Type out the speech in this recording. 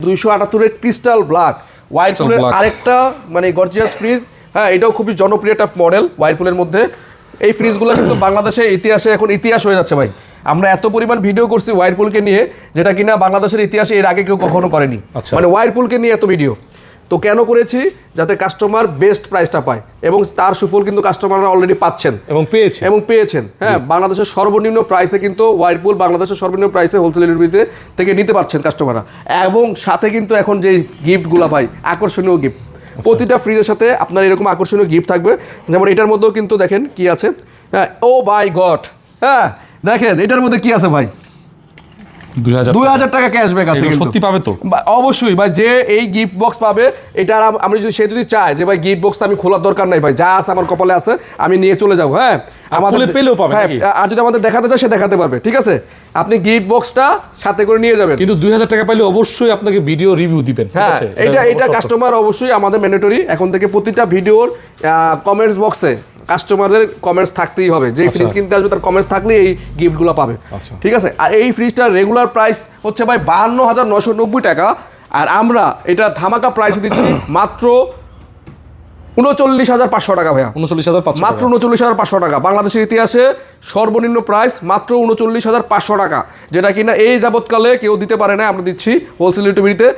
278 crystal black ওয়াইরপুলের আরেকটা মানে gorgeous fridge. হ্যাঁ, এটাও খুবই জনপ্রিয় একটা মডেল ওয়াইরপুলের মধ্যে। এই ফ্রিজগুলো কিন্তু বাংলাদেশের ইতিহাসে এখন ইতিহাস হয়ে যাচ্ছে ভাই। আমরা এত পরিমাণ ভিডিও করছি ওয়াইরপুলকে নিয়ে, যেটা কিনা বাংলাদেশের ইতিহাসে এর আগে কেউ কখনো করেনি। মানে ওয়াইরপুলকে নিয়ে এত ভিডিও তো কেন করেছি, যাতে কাস্টমার বেস্ট প্রাইসটা পায়, এবং তার সুফল কিন্তু কাস্টমাররা অলরেডি পাচ্ছেন এবং পেয়েছেন। হ্যাঁ, বাংলাদেশের সর্বনিম্ন প্রাইসে কিন্তু ওয়াইরপুল বাংলাদেশের সর্বনিম্ন প্রাইসে হোলসেল ডেলিভারিতে থেকে নিতে পারছেন কাস্টমাররা। এবং সাথে কিন্তু এখন যে গিফটগুলো পাই, আকর্ষণীয় গিফট, প্রতিটা ফ্রিজের সাথে আপনার এরকম আকর্ষণীয় গিফট থাকবে। যেমন এটার মধ্যেও কিন্তু দেখেন কি আছে। হ্যাঁ, ও বাই গড, হ্যাঁ দেখেন এটার মধ্যে কি আছে ভাই, 2000 টাকা ক্যাশব্যাক আছে। সত্যি পাবে তো? অবশ্যই ভাই, যে এই গিফট বক্স পাবে, এটা আমি যদি চাই যে ভাই গিফট বক্সটা আমি খোলার দরকার নাই ভাই, যা আছে আমার কপালে আছে আমি নিয়ে চলে যাবো। হ্যাঁ, আমাদের পেলেও পাবে। হ্যাঁ, আর যদি আমাদের দেখাতে চায় সে দেখাতে পারবে, ঠিক আছে। আপনি গিফট বক্সটা সাথে করে নিয়ে যাবেন, কিন্তু 2000 টাকা পাইলে অবশ্যই আপনাকে ভিডিও রিভিউ দিবেন। হ্যাঁ, এটা কাস্টমার অবশ্যই আমাদের ম্যান্ডেটরি। এখন থেকে প্রতিটা ভিডিওর কমেন্টস বক্সে কাস্টমারদের কমেন্টস থাকতেই হবে। যে ফ্রিজ কিনতে আসবে তার কমেন্টস থাকলে এই গিফটগুলো পাবে, ঠিক আছে। আর এই ফ্রিজটার রেগুলার প্রাইস হচ্ছে ভাই 52,990 টাকা, আর আমরা এটা ধামাকা প্রাইসে দিচ্ছি মাত্র 39,500 টাকা ভাইয়া। 39,500 মাত্র 39,500 টাকা। বাংলাদেশের ইতিহাসে সর্বনিম্ন প্রাইস মাত্র 39,500 টাকা, যেটা কিনা এই যাবৎকালে কেউ দিতে পারে না। আমরা দিচ্ছি হোলসেল ডেলিভারিতে।